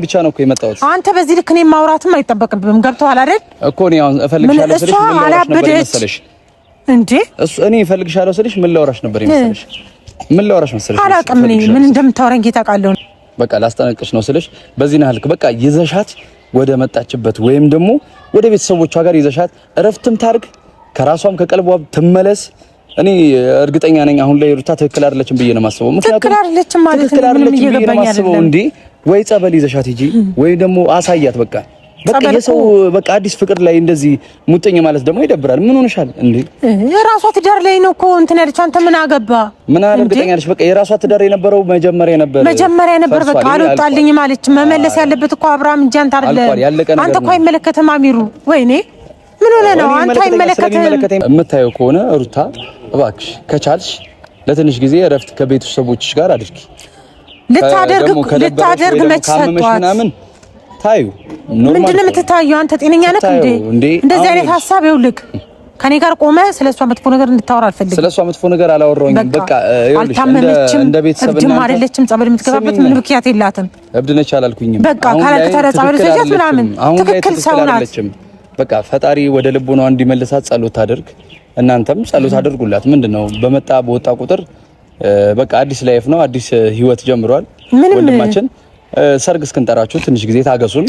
ብቻ ነው እኮ የመጣሁት። አንተ በዚህ ልክ እኔ ማውራትም አይጠበቅብህም። ገብቶሃል አይደል? እኮ እኔ አሁን እፈልግሻለሁ ስልሽ ምን ላወራሽ ነበር መሰለሽ? እንዴ እኔ እፈልግሻለሁ ስልሽ ምን ላወራሽ ነበር መሰለሽ? ምን ላወራሽ መሰለሽ? አላውቅም እኔ ምን እንደምታወራኝ ታውቃለህ። በቃ ላስጠነቅቅሽ ነው ስልሽ በዚህ ናልክ በቃ ይዘሻት ወደ መጣችበት ወይም ደግሞ ወደ ቤተሰቦቿ ጋር ይዘሻት እረፍትም ታርግ ከራሷም ከቀልቧ ትመለስ። እኔ እርግጠኛ ነኝ አሁን ላይ ሩታ ትክክል አይደለችም ብዬ ነው የማስበው። ምክንያቱም ትክክል አይደለችም ማለት ነው ምንም እየገባኝ አይደለም እንዴ። ወይ ጸበል ይዘሻት ሂጂ ወይ ደግሞ አሳያት። በቃ የሰው በቃ አዲስ ፍቅር ላይ እንደዚህ ሙጥኝ ማለት ደግሞ ይደብራል። ምን ሆነሻል እንዴ? የራሷ ትዳር ላይ ነው እኮ እንትን ያለችው። አንተ ምን አገባ? ምን አለ እርግጠኛ ነሽ? በቃ የራሷ ትዳር የነበረው መጀመሪያ ነበር። በቃ አልወጣልኝ ማለች። መመለስ ያለበት እኮ አብርሃም እንጂ አንተ አይደለም። አንተ እኮ አይመለከተም አሚሩ። ወይኔ ምን ሆነ ነው? አንተ አይመለከተም። የምታየው ከሆነ ሩታ እባክሽ ከቻልሽ ለትንሽ ጊዜ እረፍት ከቤተሰቦችሽ ጋር አድርጊ። ልታደርግ መች ሰጥቷት ታዩ ኖርማል። ምንድነው የምትታየው? አንተ ጤነኛ ነህ እንዴ? እንደዚህ አይነት ሀሳብ ይኸውልህ ከኔ ጋር ቆመ ስለሷ መጥፎ ነገር እንድታወራ አልፈልግም። ስለሷ መጥፎ ነገር አላወራሁኝም። በቃ ይኸውልሽ እንደ ቤተሰብና እብድም አይደለችም። ጸበል የምትገባበት ምን ምክንያት የላትም። እብድ ነች አላልኩኝም። በቃ ካላከተረ ጸበል ዘጃት ምናምን ትክክል ሰው ናት። በቃ ፈጣሪ ወደ ልቦናዋ እንዲመልሳት ጸሎት አድርግ። እናንተም ጸሎት አድርጉላት። ምንድነው በመጣ በወጣ ቁጥር በቃ አዲስ ላይፍ ነው፣ አዲስ ህይወት ጀምሯል። ወንድማችን ሰርግ እስክንጠራችሁ ትንሽ ጊዜ ታገሱን።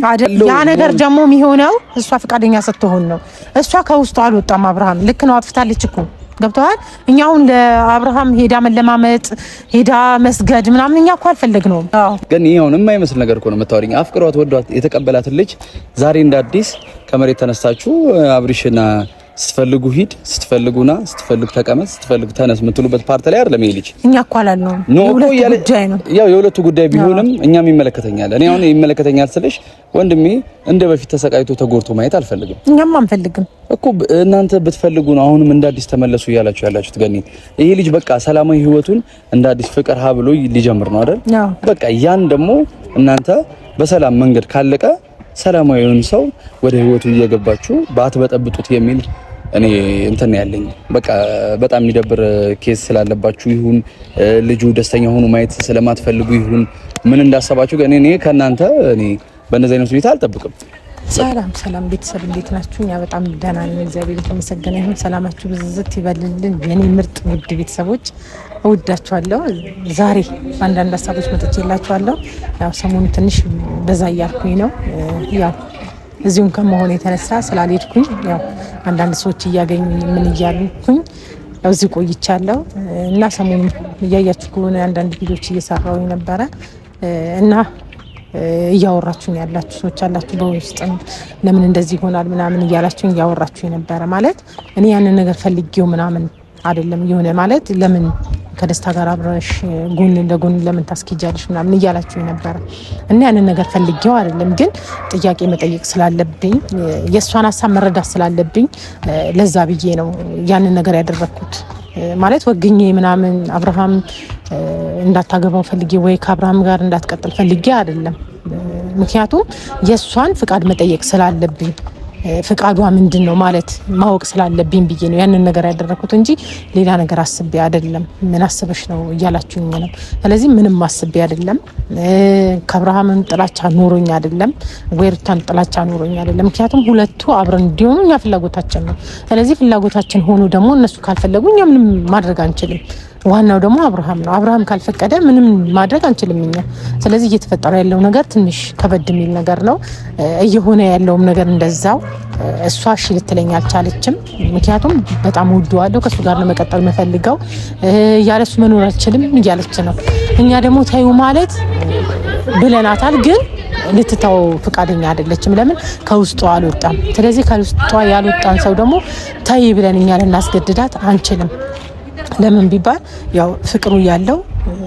ያ ነገር ደግሞ የሚሆነው እሷ ፈቃደኛ ስትሆን ነው። እሷ ከውስጧ አልወጣም። አብርሃም ልክ ነው፣ አጥፍታለች እኮ ገብቶሃል። እኛ አሁን ለአብርሃም ሄዳ መለማመጥ ሄዳ መስገድ ምናምን እኛ እኮ አልፈለግነውም። ግን ይሄውን የማይመስል ነገር እኮ ነው የምታወሪኝ። አፍቅሯት ወዷት የተቀበላትን ልጅ ዛሬ እንደ አዲስ ከመሬት ተነስታችሁ አብሪሽና ስትፈልጉ ሂድ፣ ስትፈልጉና ስትፈልጉ ተቀመጥ፣ ስትፈልጉ ተነስ የምትሉበት ፓርት ላይ አይደለም ይሄ ልጅ። እኛ እኮ አላልነውም። ያው የሁለቱ ጉዳይ ቢሆንም እኛም ይመለከተኛል። እኔ አሁን ይመለከተኛል ስልሽ ወንድሜ እንደ በፊት ተሰቃይቶ ተጎርቶ ማየት አልፈልግም። እኛም አንፈልግም እኮ እናንተ ብትፈልጉ ነው አሁንም እንደ አዲስ ተመለሱ እያላችሁ ያላችሁት። ገኒ ይሄ ልጅ በቃ ሰላማዊ ህይወቱን እንደ አዲስ ፍቅር ሀ ብሎ ሊጀምር ነው አይደል? በቃ ያን ደግሞ እናንተ በሰላም መንገድ ካለቀ ሰላማዊውን ሰው ወደ ህይወቱ እየገባችሁ ባትበጠብጡት የሚል እኔ እንትን ያለኝ በቃ በጣም የሚደብር ኬስ ስላለባችሁ ይሁን ልጁ ደስተኛ ሆኖ ማየት ስለማትፈልጉ ይሁን ምን እንዳሰባችሁ ግን እኔ ከናንተ በእነዚህ አይነት ሁኔታ አልጠብቅም። ሰላም ቤተሰብ እንዴት ናችሁ? እኛ በጣም ደህና ነን፣ እግዚአብሔር የተመሰገነ ይሁን። ሰላማችሁ ብዝዝት ይበልልን የኔ ምርጥ ውድ ቤተሰቦች፣ እወዳችኋለሁ። ዛሬ አንዳንድ ሀሳቦች መጥቼላችኋለሁ። ያው ሰሞኑ ትንሽ በዛ እያልኩኝ ነው። ያው እዚሁም ከመሆን የተነሳ ስላልሄድኩኝ ያው አንዳንድ ሰዎች እያገኙኝ ምን እያሉኝ ያው እዚህ ቆይቻለሁ እና ሰሞኑ እያያችሁ ከሆነ አንዳንድ ቪዲዮዎች እየሰራሁኝ ነበረ እና እያወራችሁኝ ያላችሁ ሰዎች አላችሁ። በውስጥም ለምን እንደዚህ ይሆናል ምናምን እያላችሁኝ እያወራችሁኝ ነበረ። ማለት እኔ ያንን ነገር ፈልጌው ምናምን አይደለም የሆነ ማለት ለምን ከደስታ ጋር አብረሽ ጎን ለጎን ለምን ታስኪጃለሽ ምናምን እያላችሁኝ ነበረ እና ያንን ነገር ፈልጌው አይደለም፣ ግን ጥያቄ መጠየቅ ስላለብኝ የእሷን ሀሳብ መረዳት ስላለብኝ ለዛ ብዬ ነው ያንን ነገር ያደረኩት። ማለት ወግኜ ምናምን አብርሃም እንዳታገባው ፈልጌ ወይ ከአብርሃም ጋር እንዳትቀጥል ፈልጌ አይደለም። ምክንያቱም የእሷን ፍቃድ መጠየቅ ስላለብኝ ፍቃዷ ምንድን ነው ማለት ማወቅ ስላለብኝ ብዬ ነው ያንን ነገር ያደረኩት እንጂ ሌላ ነገር አስቤ አይደለም። ምን አስበሽ ነው እያላችሁኝ ነው። ስለዚህ ምንም አስቤ አይደለም። ከአብርሃምም ጥላቻ ኖሮኝ አይደለም፣ ወይርታን ጥላቻ ኖሮኝ አይደለም። ምክንያቱም ሁለቱ አብረን እንዲሆኑ እኛ ፍላጎታችን ነው። ስለዚህ ፍላጎታችን ሆኖ ደግሞ እነሱ ካልፈለጉ እኛ ምንም ማድረግ አንችልም። ዋናው ደግሞ አብርሃም ነው። አብርሃም ካልፈቀደ ምንም ማድረግ አንችልም እኛ። ስለዚህ እየተፈጠረ ያለው ነገር ትንሽ ከበድ የሚል ነገር ነው። እየሆነ ያለውም ነገር እንደዛው። እሷ እሺ ልትለኝ አልቻለችም። ምክንያቱም በጣም ወደዋለሁ፣ ከሱ ጋር ለመቀጠል መፈልገው፣ ያለሱ መኖር አልችልም እያለች ነው። እኛ ደግሞ ታዩ ማለት ብለናታል፣ ግን ልትታው ፍቃደኛ አይደለችም። ለምን ከውስጧ አልወጣም። ስለዚህ ከውስጧ ያልወጣን ሰው ደግሞ ታይ ብለን እኛ ልናስገድዳት አንችልም። ለምን ቢባል ያው ፍቅሩ ያለው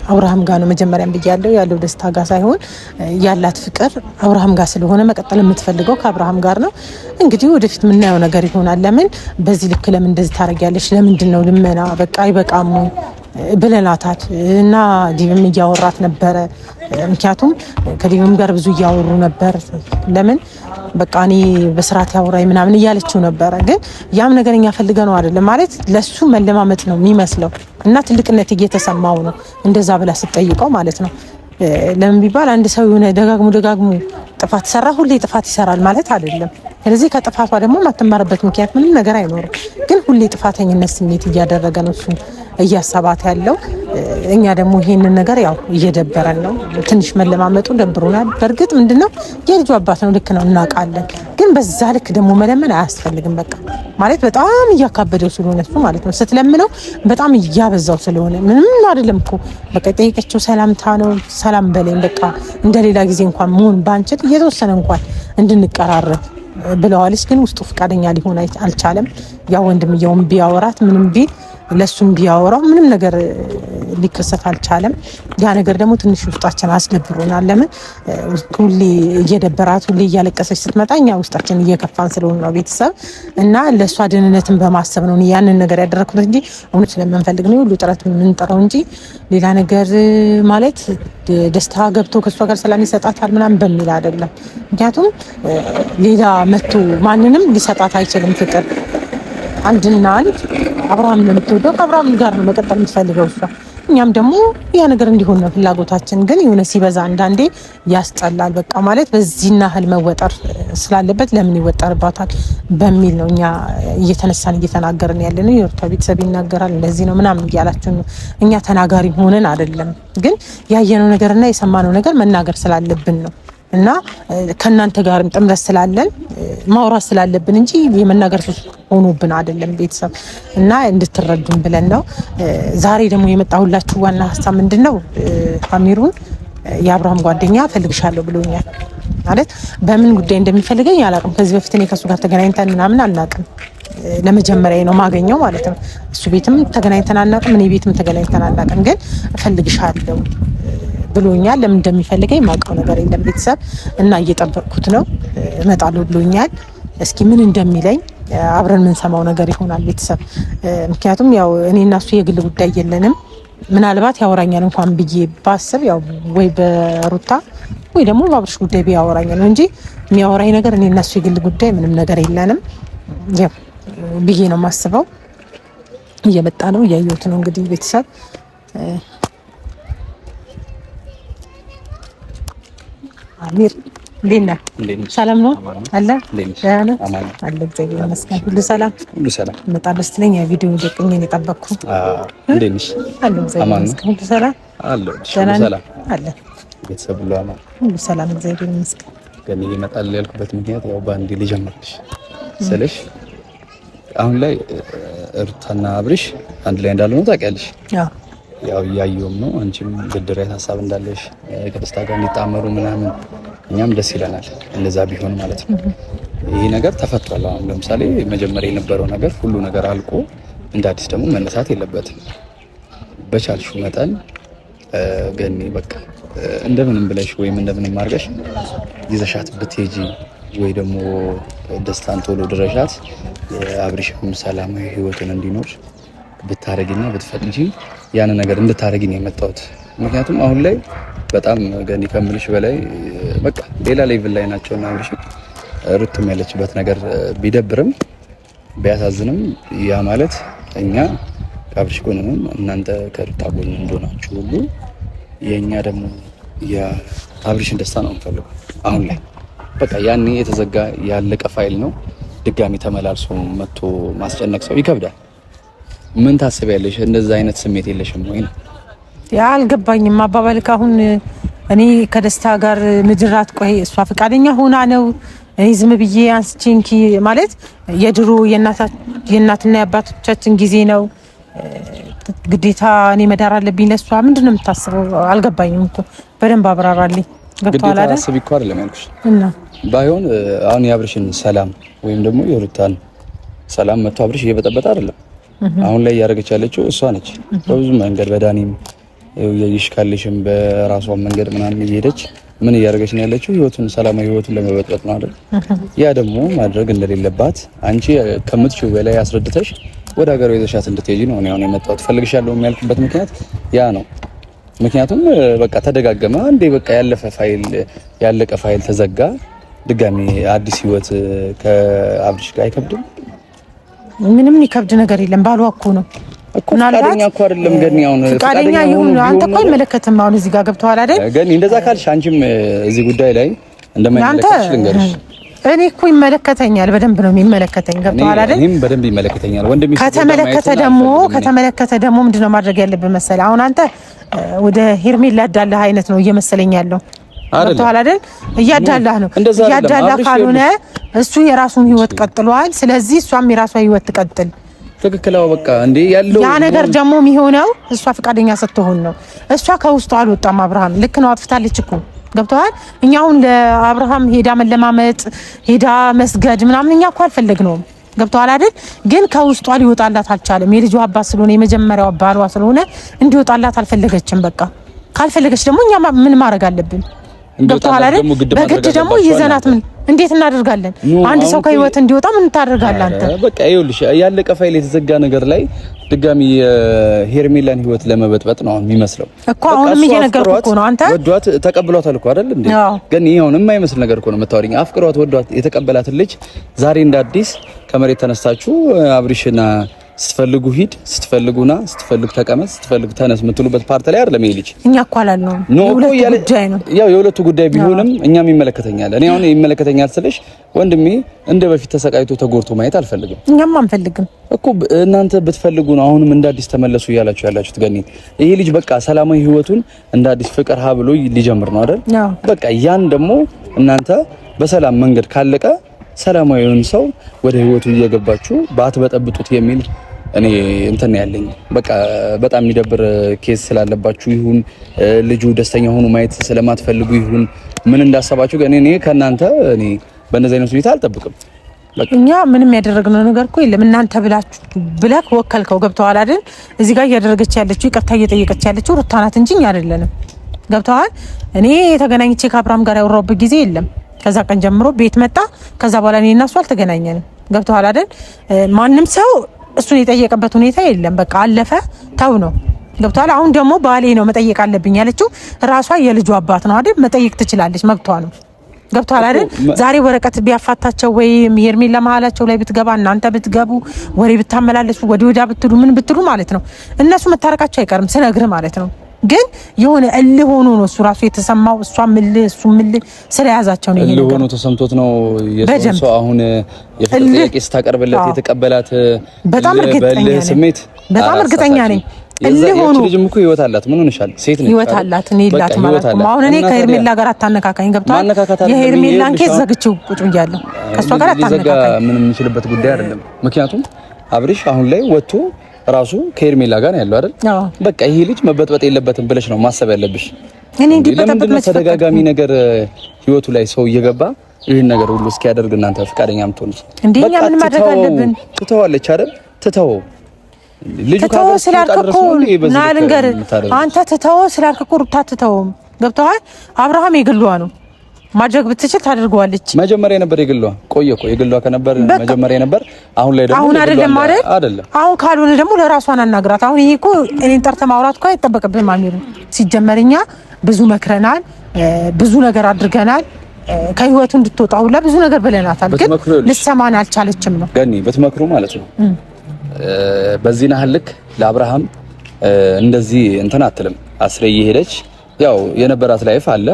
አብርሃም ጋር ነው። መጀመሪያም ብያለሁ ያለው ደስታ ጋር ሳይሆን ያላት ፍቅር አብርሃም ጋር ስለሆነ መቀጠል የምትፈልገው ከአብርሃም ጋር ነው። እንግዲህ ወደፊት የምናየው ነገር ይሆናል። ለምን በዚህ ልክ ለምን እንደዚህ ታደርጊያለሽ? ለምንድን ነው ልመና? በቃ አይበቃም ብለናታል እና ዲብም እያወራት ነበረ። ምክንያቱም ከዲብም ጋር ብዙ እያወሩ ነበር። ለምን በቃ እኔ በስርዓት ያወራኝ ምናምን እያለችው ነበረ። ግን ያም ነገር እኛ ፈልገ ነው አይደለም ማለት ለሱ መለማመጥ ነው የሚመስለው እና ትልቅነት እየተሰማው ነው እንደዛ ብላ ስትጠይቀው ማለት ነው። ለምን ቢባል አንድ ሰው የሆነ ደጋግሞ ጥፋት ሰራ ሁሌ ጥፋት ይሰራል ማለት አይደለም። ስለዚህ ከጥፋቷ ደግሞ የማትማርበት ምክንያት ምንም ነገር አይኖርም። ግን ሁሌ ጥፋተኝነት ስሜት እያደረገ ነው እሱ እያሰባት ያለው። እኛ ደግሞ ይሄንን ነገር ያው እየደበረን ነው። ትንሽ መለማመጡ ደብሮናል። በእርግጥ ምንድነው የልጁ አባት ነው፣ ልክ ነው፣ እናውቃለን። ግን በዛ ልክ ደግሞ መለመን አያስፈልግም። በቃ ማለት በጣም እያካበደው ስለሆነ እሱ ማለት ነው ስትለምነው በጣም እያበዛው ስለሆነ ምንም አይደለም እኮ በቃ ጠይቀችው ሰላምታ ነው። ሰላም በለኝ በቃ እንደሌላ ጊዜ እንኳን መሆን ባንችል እየተወሰነ እንኳን እንድንቀራረብ ብለዋለች። ግን ውስጡ ፈቃደኛ ሊሆን አልቻለም። ያ ወንድምየውም ቢያወራት ምንም ቢል ለሱም ቢያወራው ምንም ነገር ሊከሰት አልቻለም። ያ ነገር ደግሞ ትንሽ ውስጣችን አስደብሮናል። ለምን ሁሌ እየደበራት ሁሌ እያለቀሰች ስትመጣ እኛ ውስጣችን እየከፋን ስለሆነ ነው ቤተሰብ እና ለእሷ ደህንነትን በማሰብ ነው ያንን ነገር ያደረኩት እንጂ እውነት ስለምንፈልግ ነው ሁሉ ጥረት የምንጠራው እንጂ ሌላ ነገር ማለት ደስታ ገብቶ ከእሷ ጋር ሰላም ይሰጣታል ምናምን በሚል አይደለም። ምክንያቱም ሌላ መቶ ማንንም ሊሰጣት አይችልም ፍቅር አንድና አንድ አብርሃም ነው የምትወደው፣ ከአብርሃም ጋር ነው መቀጠል የምትፈልገው እሷ። እኛም ደግሞ ያ ነገር እንዲሆን ነው ፍላጎታችን። ግን የሆነ ሲበዛ አንዳንዴ ያስጠላል። በቃ ማለት በዚህና ህል መወጠር ስላለበት ለምን ይወጠርባታል በሚል ነው እኛ እየተነሳን እየተናገርን ያለነው። የሩታ ቤተሰብ ይናገራል እንደዚህ ነው ምናምን እያላችሁ ነው። እኛ ተናጋሪ ሆነን አይደለም፣ ግን ያየነው ነገርና የሰማነው ነገር መናገር ስላለብን ነው እና ከናንተ ጋርም ጥምረት ስላለን ማውራት ስላለብን እንጂ የመናገር ሱስ ሆኖብን አይደለም ቤተሰብ እና እንድትረዱን ብለን ነው። ዛሬ ደግሞ የመጣሁላችሁ ዋና ሀሳብ ምንድነው? አሚሩን የአብርሃም ጓደኛ ፈልግሻለሁ ብሎኛል። ማለት በምን ጉዳይ እንደሚፈልገኝ አላውቅም። ከዚህ በፊት እኔ ከሱ ጋር ተገናኝተን ምናምን አናውቅም። ለመጀመሪያ ነው ማገኘው ማለት ነው። እሱ ቤትም ተገናኝተን አናውቅም፣ እኔ ቤትም ተገናኝተን አናውቅም። ግን እፈልግሻለሁ ብሎኛል። ለምን እንደሚፈልገኝ የማውቀው ነገር የለም ቤተሰብ እና እየጠበቅኩት ነው። እመጣለሁ ብሎኛል። እስኪ ምን እንደሚለኝ አብረን የምንሰማው ነገር ይሆናል ቤተሰብ። ምክንያቱም ያው እኔ እና እሱ የግል ጉዳይ የለንም። ምናልባት ያወራኛል እንኳን ብዬ ባስብ ያው ወይ በሩታ ወይ ደግሞ በአብርሽ ጉዳይ ቢያወራኝ ነው እንጂ የሚያወራኝ ነገር እኔ እና እሱ የግል ጉዳይ ምንም ነገር የለንም ያው ብዬ ነው የማስበው። እየመጣ ነው፣ እያየሁት ነው እንግዲህ ቤተሰብ። አሚር እንዴት ነህ? ሰላም ነው አለ አለ አለ እግዚአብሔር ይመስገን። ሁሉ ሰላም ሁሉ ሰላም። እመጣለሁ ስትለኝ ቪዲዮ ደቅኜ ነው የጠበቅኩ። እንዴት ነሽ? አለ እግዚአብሔር ይመስገን። ሁሉ ሰላም አለ ሰላም አለ ቤተሰብ ሁሉ አማን ሁሉ ሰላም እግዚአብሔር ይመስገን። ግን ይመጣል ያልኩበት ምክንያት ያው ባንዴ ልጀምርልሽ ስለሽ አሁን ላይ ሩታና አብርሽ አንድ ላይ እንዳሉ ነው ታውቂያለሽ። ያው እያየሁም ነው። አንቺም ግድረት ሀሳብ እንዳለሽ ከደስታ ጋር እንዲጣመሩ ምናምን እኛም ደስ ይለናል። እንደዛ ቢሆን ማለት ነው። ይሄ ነገር ተፈቷል። አሁን ለምሳሌ መጀመሪያ የነበረው ነገር ሁሉ ነገር አልቆ እንደ አዲስ ደግሞ መነሳት የለበትም። በቻልሽው መጠን ገኒ በቃ እንደምንም ብለሽ ወይም እንደምንም አድርገሽ ይዘሻት ብትሄጂ ወይ ደግሞ ደስታን ቶሎ ድረሻት አብርሽም ሰላማዊ ህይወትን እንዲኖር ብታረጊና ብትፈቅጂ ያን ነገር እንድታረጊ ነው የመጣሁት። ምክንያቱም አሁን ላይ በጣም ገኒ ከምልሽ በላይ በቃ ሌላ ሌቭል ላይ ናቸውና አብርሽ ሩትም ያለችበት ነገር ቢደብርም ቢያሳዝንም ያ ማለት እኛ ከአብርሽ ጎን ነን፣ እናንተ ከሩታ ጎን እንደሆናችሁ ሁሉ የኛ ደግሞ የአብርሽን ደስታ ነው የምፈልገው። አሁን ላይ በቃ ያኔ የተዘጋ ያለቀ ፋይል ነው። ድጋሚ ተመላልሶ መጥቶ ማስጨነቅ ሰው ይከብዳል። ምን ታስቢያለሽ? እንደዛ አይነት ስሜት የለሽም ወይ? ያ አልገባኝም አባባልክ። አሁን እኔ ከደስታ ጋር ምድራት ቆይ እሷ ፈቃደኛ ሆና ነው እኔ ዝም ብዬ አንስቼንኪ ማለት የድሮ የእናትና የአባቶቻችን ጊዜ ነው ግዴታ እኔ መዳር አለብኝ ለሷ። ምንድነው የምታስበው? አልገባኝም እኮ በደንብ አብራራልኝ። ገብቷል አይደል? ግዴታ አስቢ እኮ አይደለም ያልኩሽ እና ባይሆን አሁን የአብርሽን ሰላም ወይም ደግሞ የሩታን ሰላም መጥቶ አብርሽ እየበጠበጠ አይደለም። አሁን ላይ እያደረገች ያለችው እሷ ነች። በብዙ መንገድ በዳኒም ይሽካልሽም በራሷ መንገድ ምናምን እየሄደች ምን እያደረገች ነው ያለችው? ህይወቱን ሰላማዊ ህይወቱን ለመበጥበጥ ነው አይደል? ያ ደግሞ ማድረግ እንደሌለባት አንቺ ከምትችው በላይ አስረድተሽ ወደ ሀገሯ ይዘሻት እንድትሄጂ ነው እኔ አሁን የመጣሁት። ፈልግሻለሁ የሚያልኩበት ምክንያት ያ ነው። ምክንያቱም በቃ ተደጋገመ አንዴ በቃ ያለቀ ፋይል ተዘጋ። ድጋሚ አዲስ ህይወት ከአብርሽ ጋር አይከብድም? ምንም ይከብድ ነገር የለም። ባሏ እኮ ነው ፍቃደኛ እኮ አይደለም ገኒ። አሁን ፍቃደኛ ይሁን አንተ እኮ አይመለከትም። አሁን እዚህ ጋር ገብተዋል አይደል ገኒ? እንደዛ ካልሽ አንቺም እዚህ ጉዳይ ላይ እንደማይመለከትሽ ልንገርሽ። እኔ እኮ ይመለከተኛል፣ በደንብ ነው የሚመለከተኝ። ገብተዋል አይደል? እኔም በደንብ ይመለከተኛል ወንድሜ። ከተመለከተ ደግሞ ምንድነው ማድረግ ያለብህ መሰለህ? አሁን አንተ ወደ ሄርሜላ ያዳላህ አይነት ነው እየመሰለኝ ያለው። ገብተዋል አይደል? እያዳላህ ነው። እያዳላህ ካልሆነ እሱ የራሱን ህይወት ቀጥሏል። ስለዚህ እሷም የራሷ ህይወት ትቀጥል። ትክክለኛው በቃ እንዴ ያለው ያ ነገር ደግሞ የሚሆነው እሷ ፍቃደኛ ስትሆን ነው። እሷ ከውስጧ አልወጣም። አብርሃም ልክ ነው፣ አጥፍታለች እኮ ገብተዋል። እኛ አሁን ለአብርሃም ሄዳ መለማመጥ ሄዳ መስገድ ምናምን እኛ እኮ አልፈለግነውም። ገብተዋል አይደል? ግን ከውስጧ ሊወጣላት አልቻለም። የልጇ አባት ስለሆነ የመጀመሪያው ባሏ ስለሆነ እንዲወጣላት አልፈለገችም። በቃ ካልፈለገች ደግሞ እኛ ምን ማድረግ አለብን? ገብተዋል አይደል? በግድ ደግሞ ይዘናት ምን እንዴት እናደርጋለን? አንድ ሰው ከህይወት እንዲወጣ ምን ታደርጋለህ አንተ? በቃ ይኸውልሽ ያለቀ ፋይል የተዘጋ ነገር ላይ ድጋሚ ሄርሜላን ህይወት ለመበጥበጥ ነው የሚመስለው እኮ። አሁንም እየነገርኩህ እኮ ነው። አንተ ወዷት ተቀብሏታል እኮ አይደል እንዴ? ግን ይሄ አሁን የማይመስል ነገር እኮ ነው የምታወሪኝ። አፍቅሯት ወዷት የተቀበላትን ልጅ ዛሬ እንደ አዲስ ከመሬት ተነስታችሁ አብሪሽና ስትፈልጉ ሂድ፣ ስትፈልጉና ስትፈልጉ ተቀመጥ፣ ስትፈልጉ ተነስ የምትሉበት ፓርት ላይ አይደለም ይሄ ልጅ። እኛ እኮ አላልነውም። ያው የሁለቱ ጉዳይ ቢሆንም እኛም ይመለከተኛል። እኔ አሁን ይመለከተኛል ስልሽ ወንድሜ እንደ በፊት ተሰቃይቶ ተጎርቶ ማየት አልፈልግም። እኛም አንፈልግም እኮ እናንተ ብትፈልጉ ነው አሁንም እንደ አዲስ ተመለሱ እያላችሁ ያላችሁት። ገኒ ይሄ ልጅ በቃ ሰላማዊ ህይወቱን እንደ አዲስ ፍቅር ሀ ብሎ ሊጀምር ነው አይደል? በቃ ያን ደግሞ እናንተ በሰላም መንገድ ካለቀ ሰላማዊውን ሰው ወደ ህይወቱ እየገባችሁ ባትበጠብጡት የሚል እኔ እንትን ያለኝ በቃ በጣም የሚደብር ኬስ ስላለባችሁ ይሁን ልጁ ደስተኛ ሆኖ ማየት ስለማትፈልጉ ይሁን ምን እንዳሰባችሁ ግን እኔ ከናንተ እኔ በእነዚህ አይነት ሁኔታ አልጠብቅም። እኛ ምንም ያደረግነው ነገር እኮ የለም። እናንተ ብለክ ወከልከው። ገብተዋል አይደል? እዚህ ጋር እያደረገች ያለችው ይቅርታ እየጠየቀች ያለችው ሩታ ናት እንጂ እኛ አይደለንም። ገብተዋል? እኔ ተገናኝቼ ከአብርሃም ጋር ያወራሁበት ጊዜ የለም። ከዛ ቀን ጀምሮ ቤት መጣ። ከዛ በኋላ እኔ እና እሱ አልተገናኘንም። ገብተዋል አይደል? ማንም ሰው እሱን የጠየቀበት ሁኔታ የለም። በቃ አለፈ ተው ነው። ገብተዋል? አሁን ደግሞ ባሌ ነው መጠየቅ አለብኝ ያለችው ራሷ የልጁ አባት ነው አይደል? መጠየቅ ትችላለች፣ መብቷ ነው። ገብተዋል አይደል? ዛሬ ወረቀት ቢያፋታቸው ወይም ሄርሜላ መሀላቸው ላይ ብትገባ እናንተ ብትገቡ ወሬ ብታመላለሱ ወዲያ ብትሉ ምን ብትሉ ማለት ነው እነሱ መታረቃቸው አይቀርም ስነግርህ ማለት ነው። ግን የሆነ እልህ ሆኖ ነው እሱ ራሱ የተሰማው። እሷ ምልህ እሱ ምልህ ስለያዛቸው ነው። እልህ ሆኖ ተሰምቶት ነው የሰው አሁን የፍቅር ጥያቄ ስታቀርብለት የተቀበላት በጣም እርግጠኛ ነኝ። እልህ ሆኖ ልጅም እኮ ህይወት አላት። ምን ሆነሻል? ሴት ነች። ህይወት አላት። እኔ ላት ማለት ነው። አሁን እኔ ከሄርሜላ ጋር አታነካካኝ። ገብቷል? የሄርሜላን ኬዝ ዘግቼው ቁጭ ብያለሁ። ከሷ ጋር አታነካካኝ። ምን የምንችልበት ጉዳይ አይደለም። ምክንያቱም አብሪሽ አሁን ላይ ወጥቶ ራሱ ከሄርሜላ ጋር ነው ያለው አይደል? በቃ ይሄ ልጅ መበጥበጥ የለበትም ብለሽ ነው ማሰብ ያለብሽ። እኔ እንዲበጠበጥ ነው ተደጋጋሚ ነገር ህይወቱ ላይ ሰው እየገባ ይሄን ነገር ሁሉ እስኪያደርግ እናንተ ፈቃደኛ የምትሆኑት እንደኛ ምን ማድረግ አለብን? ትተዋለች አይደል? ልጁ ተተው ስላልክ እኮ ና ልንገር፣ አንተ ተተው ስላልክ እኮ ሩታ ትተውም። ገብቶሃል? አብርሃም የግሏ ነው ማድረግ ብትችል ታደርገዋለች። መጀመሪያ ነበር የግሏ። ቆየ እኮ የግሏ ከነበር መጀመሪያ ነበር። አሁን ላይ ደግሞ አሁን አይደለም አይደለም። አሁን ካልሆነ ደግሞ ለራሷን አናግራት። አሁን ይሄ እኮ እኔን ጠርተህ ማውራት እኮ አይጠበቅብህም። አሚሩ ሲጀመርኛ ብዙ መክረናል፣ ብዙ ነገር አድርገናል። ከህይወቱ እንድትወጣ ሁላ ብዙ ነገር ብለናታል። ግን ልትሰማን አልቻለችም ነው ገኒ። ብትመክሩ ማለት ነው በዚህ ናህል ልክ ለአብርሃም እንደዚህ እንትን አትልም። አስሬ እየሄደች ያው የነበራት ላይፍ አለ፣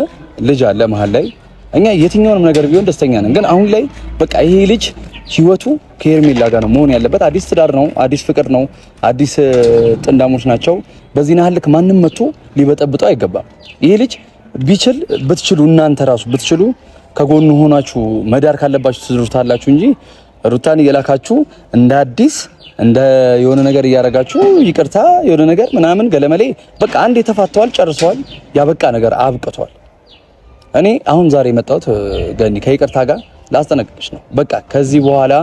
ልጅ አለ መሀል ላይ። እኛ የትኛውንም ነገር ቢሆን ደስተኛ ነን። ግን አሁን ላይ በቃ ይሄ ልጅ ህይወቱ ከሄርሜላ ጋር ነው መሆን ያለበት። አዲስ ትዳር ነው፣ አዲስ ፍቅር ነው፣ አዲስ ጥንዳሞች ናቸው። በዚህ ናህል ልክ ማንም መጥቶ ሊበጠብጠው አይገባም። ይሄ ልጅ ብትችሉ እናንተ ራሱ ብትችሉ ከጎኑ ሆናችሁ መዳር ካለባችሁ ትድሩታላችሁ እንጂ ሩታን እየላካችሁ እንደ አዲስ እንደ የሆነ ነገር እያረጋችሁ ይቅርታ የሆነ ነገር ምናምን ገለመሌ በቃ አንዴ ተፋተዋል፣ ጨርሰዋል። ያበቃ ነገር አብቅቷል። እኔ አሁን ዛሬ የመጣሁት ገኒ ከይቅርታ ጋር ላስጠነቅቅሽ ነው። በቃ ከዚህ በኋላ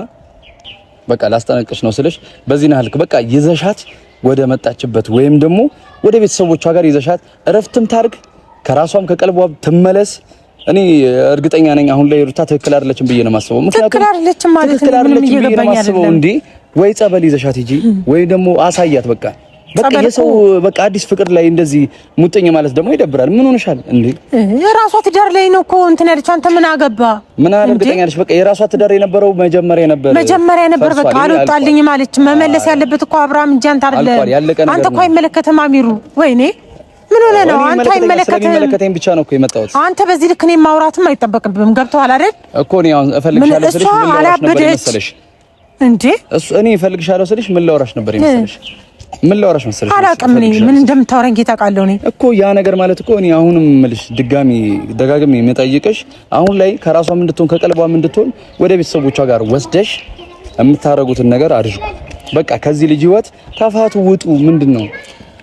በቃ ላስጠነቅቅሽ ነው ስልሽ በዚህ ናህልክ በቃ ይዘሻት ወደ መጣችበት ወይም ደግሞ ወደ ቤተሰቦቿ ጋር ይዘሻት እረፍትም ታርግ፣ ከራሷም ከቀልቧ ትመለስ። እኔ እርግጠኛ ነኝ አሁን ላይ ሩታ ትክክል አይደለችም ብዬ ነው የማስበው። ትክክል አይደለችም ማለት ነው ምንም እየገባኝ አይደለም እንዴ። ወይ ጸበል ይዘሻት ሂጂ ወይ ደግሞ አሳያት። በቃ በቃ የሰው በቃ አዲስ ፍቅር ላይ እንደዚህ ሙጥኝ ማለት ደግሞ ይደብራል። ምን ሆነሻል እንዴ? የራሷ ትዳር ላይ ነው እኮ እንትን ያለችው። አንተ ምን አገባ? ምን አረጋግጠኛ ነሽ? በቃ የራሷ ትዳር የነበረው መጀመሪያ ነበር። በቃ አልወጣልኝ ማለት መመለስ ያለበት እኮ አብርሃም እንጂ አንተ አይደለም። አንተ እኮ አይመለከተም አሚሩ። ወይኔ ምን ሆነ ነው? አንተ አይመለከተኝ ብቻ ነው እኮ የመጣሁት። አንተ በዚህ ልክ እኔን ማውራትም አይጠበቅብህም። ገብቶሃል አይደል? እኮ ነው ያው እፈልግሻለሁ ስልሽ ምን ላወራሽ ነበር መሰለሽ እንዴ? እኔ እፈልግሻለሁ ስልሽ ምን ላወራሽ ነበር መሰለሽ? ምን ላወራሽ መሰለሽ? አላውቅም እኔ ምን እንደምታወራኝ ጌታ ቃለው እኔ እኮ ያ ነገር ማለት እኮ እኔ አሁንም እምልሽ ድጋሚ ደጋግሜ የምጠይቅሽ አሁን ላይ ከራሷም እንድትሆን ከቀልቧም እንድትሆን ወደ ቤተሰቦቿ ጋር ወስደሽ የምታረጉትን ነገር አድርጉ። በቃ ከዚህ ልጅ ህይወት ተፋቱ፣ ውጡ። ምንድነው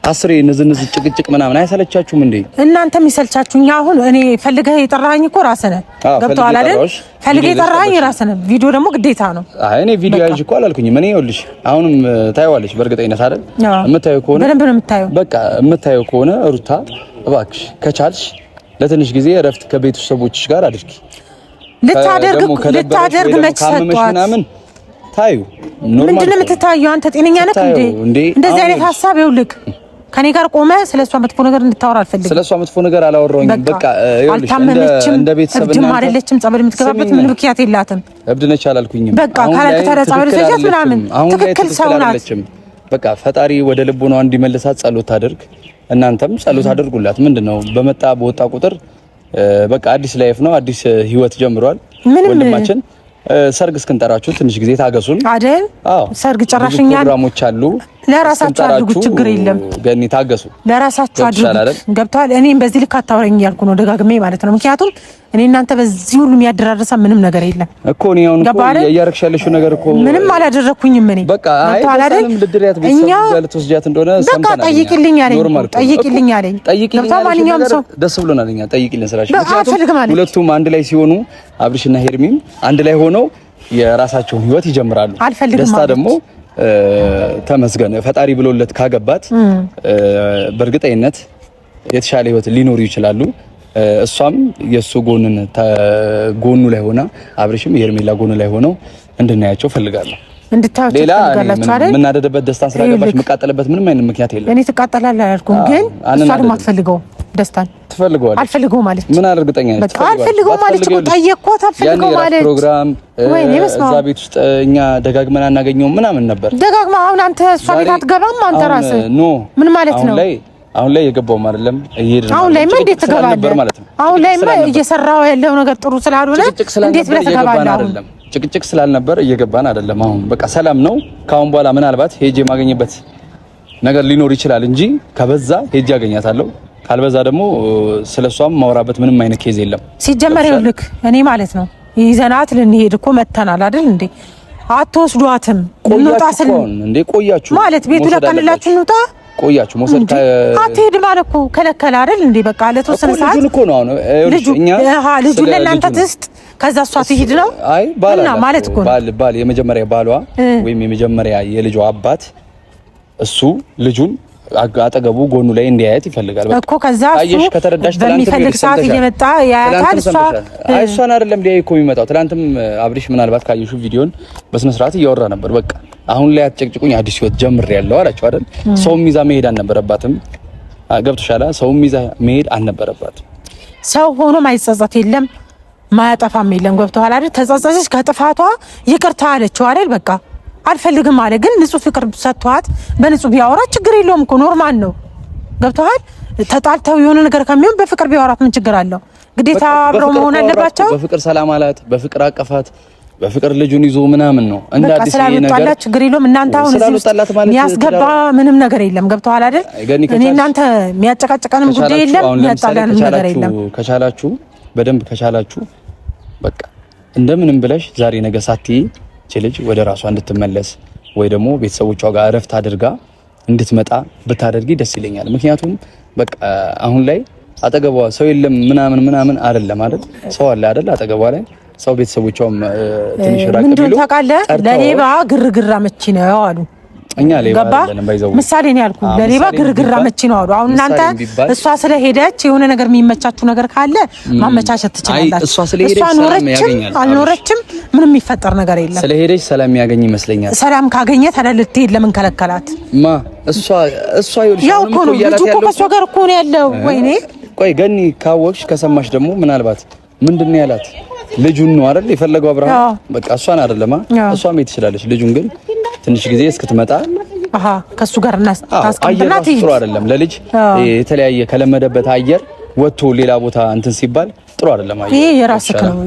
አስሬ ንዝንዝ ጭቅጭቅ ምናምን አይሰለቻችሁም እንዴ? እናንተም ይሰልቻችሁኝ። አሁን እኔ ፈልገህ የጠራኸኝ እኮ ራስህ ነህ። ገብቶሃል አይደል? ፈልገህ የጠራኸኝ ራስህ ነህ። ቪዲዮ ደግሞ ግዴታ ነው። አይ እኔ ቪዲዮ አይሽ እኮ አላልኩኝም። እኔ ይኸውልሽ አሁንም ታይዋለሽ በእርግጠኝነት አይደል? የምታየው ከሆነ በደንብ ነው የምታየው። በቃ የምታየው ከሆነ ሩታ እባክሽ ከቻልሽ ለትንሽ ጊዜ እረፍት ከቤተሰቦችሽ ጋር አድርጊ። ልታደርግ መች ሰጥቷት ምናምን ታዩ ምንድነው የምትታየው? አንተ ጤነኛ ነህ እንዴ? እንደዚህ አይነት ሀሳብ ይኸውልህ ከኔ ጋር ቆመ ስለሷ መጥፎ ነገር እንድታወራ አልፈልግም። ስለሷ መጥፎ ነገር አላወራሁኝም። በቃ ይኸውልሽ እንደ ቤተሰብ እና አይደለችም ጸበል የምትገባበት ምን ምክንያት የላትም። እብድ ነች አላልኩኝም። በቃ ካላከታረ ጸበል ዘጃት ምናምን ትክክል ሰው ናት። በቃ ፈጣሪ ወደ ልቦናዋ እንዲመልሳት ጸሎት አድርግ። እናንተም ጸሎት አድርጉላት። ምንድነው በመጣ በወጣ ቁጥር በቃ አዲስ ላይፍ ነው፣ አዲስ ህይወት ጀምሯል ወንድማችን። ሰርግ እስክንጠራችሁ ትንሽ ጊዜ ታገሱን አይደል? አዎ ሰርግ ጨራሽኛ ፕሮግራሞች አሉ። ለራሳችሁ አድርጉ፣ ችግር የለም። ገኒ ታገሱ፣ ለራሳችሁ አድርጉ። ገብቷል። እኔም በዚህ ልክ አታወራኝ እያልኩ ነው ደጋግሜ ማለት ነው። ምክንያቱም እኔ እናንተ በዚህ ሁሉ የሚያደራርሳ ምንም ነገር የለም እኮ ነው። አሁን እኮ እያረክሽ ያለሽው ነገር እኮ ምንም አላደረኩኝም እኔ። በቃ አይደለም ልድሪያት ቤተሰብ ጋር ልትወስጃት እንደሆነ ሰምተናል። በቃ ጠይቂልኝ አለኝ። ገብቷል። ማንኛውም ሰው ደስ ብሎናል። እኛ ጠይቂልኝ ስላሽ ምክንያቱም ሁለቱም አንድ ላይ ሲሆኑ አብርሽና ሄርሚም አንድ ላይ ሆነው የራሳቸውን ህይወት ይጀምራሉ። ደስታ ደግሞ ተመስገን ፈጣሪ ብሎለት ካገባት በእርግጠኝነት የተሻለ ህይወት ሊኖሩ ይችላሉ። እሷም የሱ ጎኑ ላይ ሆና አብርሽም የሄርሜላ ጎኑ ላይ ሆነው እንድናያቸው ፈልጋለሁ። እንድታዩት ፈልጋላችሁ አይደል? ምን አደረበት ደስታን ስላገባች መቃጠልበት ምንም አይነት ምክንያት የለም። እኔ ትቃጠላለህ አላልኩም፣ ግን እሷ ደግሞ አትፈልገው ደስታን ትፈልገዋለች። አልፈልገው ማለት ምን አርግጠኛ ነኝ? አልፈልገው ማለት እኮ ጠየቅኳት። አልፈልገው ማለት ፕሮግራም እዛ ቤት ውስጥ እኛ ደጋግመን አናገኘውም ምናምን ነበር። ደጋግማ አሁን አንተ እሷ ቤት አትገባም አንተ ራስህ ምን ማለት ነው? አሁን ላይ የገባውም አይደለም እየሄድን ነው። አሁን ላይ ምን እንዴት ትገባለህ ማለት ነው? አሁን ላይ ምን እየሰራው ያለው ነገር ጥሩ ስላልሆነ እንዴት ብለህ ትገባለህ? ጭቅጭቅ ስላልነበር እየገባን አይደለም። አሁን በቃ ሰላም ነው። ካሁን በኋላ ምናልባት ሄጄ የማገኝበት ነገር ሊኖር ይችላል እንጂ ከበዛ ሄጄ አገኛታለሁ። ካልበዛ ደግሞ ስለሷም ማውራበት ምንም አይነት ኬዝ የለም። ሲጀመር ይኸውልህ እኔ ማለት ነው ይዘናት ልንሄድ እኮ መተናል አይደል እንዴ? አትወስዷትም? እንውጣ ስል እንዴ ቆያችሁ ማለት ቤቱ ለቀንላችሁ እንውጣ ቆያችሁ መውሰድ አትሄድ ማለት እኮ ከለከለ አይደል እንዴ? በቃ ለተወሰነ ሰዓት ልጁ እኮ ነው ልጁ ለእናንተ ትስጥ ከዛ እሷ ትሄድ ነው። አይ ባላ ማለት እኮ ባል የመጀመሪያ ባሏ ወይም የመጀመሪያ የልጇ አባት እሱ ልጁን አጠገቡ ጎኑ ላይ እንዲያያት ይፈልጋል እኮ። ከዛ እሱ ከተረዳሽ በሚፈልግ ሰዓት እየመጣ ያያታል። እሷን አይደለም ሊያይ እኮ የሚመጣው። ትናንትም አብሪሽ ምናልባት ካየሹ ቪዲዮን በስነ ስርዓት እያወራ ነበር። በቃ አሁን ላይ አትጨቅጭቁኝ አዲስ ህይወት ጀምሬያለሁ አላችሁ አይደል? ሰው ሚዛ መሄድ አልነበረባትም። ገብቶሻል? ሰው ሚዛ መሄድ አልነበረባትም። ሰው ሆኖ ማይጸጸት የለም ማያጠፋም የለም። ገብቶሃል አይደል? ተጸጸተች ከጥፋቷ ይቅርታ አለችው አይደል? በቃ አልፈልግም አለ። ግን ንጹህ ፍቅር ሰጥቷት በንጹህ ቢያወራ ችግር የለውም እኮ ኖርማል ነው። ገብቶሃል? ተጣልተው የሆነ ነገር ከሚሆን በፍቅር ቢያወራት ምን ችግር አለው? ግዴታ አብረው መሆን አለባቸው። በፍቅር ሰላም አላት፣ በፍቅር አቀፋት፣ በፍቅር ልጁን ይዞ ምናምን ነው እንደ አዲስ ነገር ችግር የለውም። እናንተ አሁን የሚያስገባ ምንም ነገር የለም። ገብቶሃል አይደል? እኔ እናንተ የሚያጨቃጭቀንም ጉዳይ የለም፣ የሚያጣላንም ነገር የለም። ከቻላችሁ በደንብ ከቻላችሁ በቃ እንደምንም ብለሽ ዛሬ ነገ ሳትይ ልጅ ወደ ራሷ እንድትመለስ ወይ ደግሞ ቤተሰቦቿ ጋር እረፍት አድርጋ እንድትመጣ ብታደርጊ ደስ ይለኛል። ምክንያቱም በቃ አሁን ላይ አጠገቧ ሰው የለም ምናምን አይደለም አይደል? ሰው አለ አይደል? አጠገቧ ላይ ሰው ቤተሰቦቿም ትንሽ ራቅ ቢሉ ምን ታውቃለህ? ለሌባ ግርግር አመቺ ነው አሉ። እኛ ሌባ አይደለም ባይዘው ምሳሌ ነው ያልኩ። ለሌባ ግርግር አመቺ ነው አሉ። አሁን እናንተ እሷ ስለሄደች የሆነ ነገር የሚመቻችሁ ነገር ካለ ማመቻቸት ትችላላችሁ። እሷ ኖረችም አልኖረችም ምንም የሚፈጠር ነገር የለም። ስለሄደች ሰላም ያገኝ ይመስለኛል። ሰላም ካገኘ ታዲያ ልትሄድ ለምን ከለከላት? እሷ ይኸውልሽ ያው እኮ ነው ልጁ እኮ ከእሷ ጋር እኮ ነው ያለው። ወይኔ ቆይ ገኒ ካወቅሽ ከሰማሽ ደግሞ ምናልባት ምንድነው ያላት? ልጁን ነው አይደል የፈለገው አብርሃም። በቃ እሷን አይደለማ እሷ መሄድ ትችላለች። ልጁን ግን ትንሽ ጊዜ እስክትመጣ ከሱ ጋር እናስቀምጥና ጥሩ አይደለም ለልጅ የተለያየ ከለመደበት አየር ወጥቶ ሌላ ቦታ እንትን ሲባል ጥሩ አይደለም። ይሄ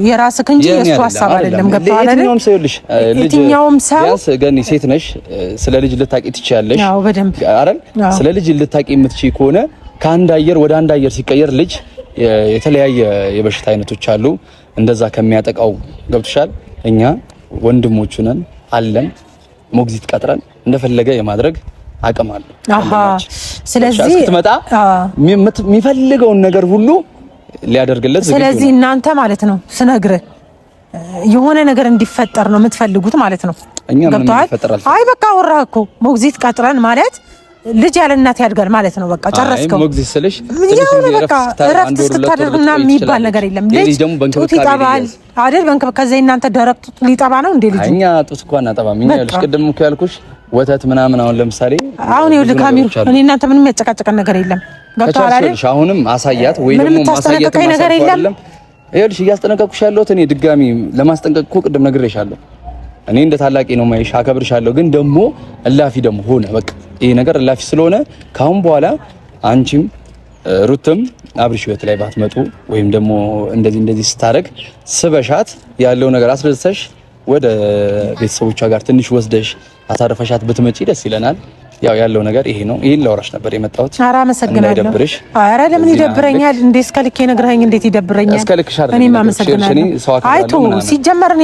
የራስህ እንጂ የእሱ ሀሳብ አይደለም። ገብቶሃል አይደል? የትኛውም ሰው ይኸውልሽ የትኛውም ሰው ቢያንስ ገኒ ሴት ነሽ፣ ስለ ልጅ ልታቂ ትችያለሽ አይደል? ስለ ልጅ ልታቂ የምትችይ ከሆነ ከአንድ አየር ወደ አንድ አየር ሲቀየር ልጅ የተለያየ የበሽታ አይነቶች አሉ። እንደዛ ከሚያጠቃው ገብቶሻል። እኛ ወንድሞቹ ነን አለን ሞግዚት ቀጥረን እንደፈለገ የማድረግ አቅም አለ። ስለዚህ ስትመጣ የሚፈልገውን ነገር ሁሉ ሊያደርግለት ዝግጁ ነው። ስለዚህ እናንተ ማለት ነው ስነግርህ የሆነ ነገር እንዲፈጠር ነው የምትፈልጉት ማለት ነው። ገብቶሃል? አይ በቃ ወራህ እኮ ሞግዚት ቀጥረን ማለት ልጅ ያለ እናት ያድጋል ማለት ነው። በቃ ጨረስከው። ሞግዚት ስልሽ እረፍት እስክታደርግና የሚባል ነገር የለም። ልጅ ጡት ይጠባል አይደል? ከዛ እናንተ ደረቅ ጡት ሊጠባ ነው እንዴ ልጅ? እኛ ጡት እኮ አናጠባም። እኛ ያልኩሽ ቅድም እኮ ያልኩሽ ወተት ምናምን አሁን ለምሳሌ አሁን ይኸውልህ ካሚሩ እኔ እናንተ ምንም ያጨቃጨቀን ነገር የለም። ገብቶሃል አይደል? አሁንም አሳያት ወይ ደግሞ ማሳያት ነገር የለም። ይኸውልሽ እያስጠነቀቅኩሽ ያለሁት እኔ ድጋሚ ለማስጠንቀቅ እኮ ቅድም ነግሬሻለሁ። እኔ እንደ ታላቂ ነው ማይሽ አከብርሻለሁ። ግን ደግሞ እላፊ ደግሞ ሆነ በቃ ይሄ ነገር እላፊ ስለሆነ ካሁን በኋላ አንቺም ሩትም አብርሽ ህይወት ላይ ባትመጡ ወይም ደግሞ እንደዚህ ስታረግ ስበሻት ያለው ነገር አስረድተሽ ወደ ቤተሰቦቿ ጋር ትንሽ ወስደሽ አሳርፈሻት ብትመጪ ደስ ይለናል። ያለው ነገር ይሄ ነው። ይሄን ላወራሽ ነበር የመጣሁት። ኧረ አመሰግናለሁ። ኧረ ለምን ይደብረኛል እንዴ? እስከልኬ ነግረኸኝ እንዴት ይደብረኛል? እስከልክሽ አይደለም። እኔማ አመሰግናለሁ። አይቶ ሲጀመር እኔ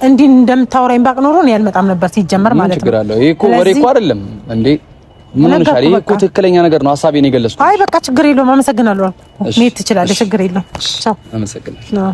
እንዲህ እንደምታወራኝ ባቅ ኖሮ ነው ያልመጣም ነበር ሲጀመር ማለት ነው። ችግር አለው። ይሄ እኮ ወሬ እኮ አይደለም እንዴ? ምን ሆነሻል? ይሄ እኮ ትክክለኛ ነገር ነው። ሐሳቤን የገለጽኩት። አይ በቃ ችግር የለውም። አመሰግናለሁ። መሄድ ትችላለህ። ችግር የለውም። ቻው። አመሰግናለሁ።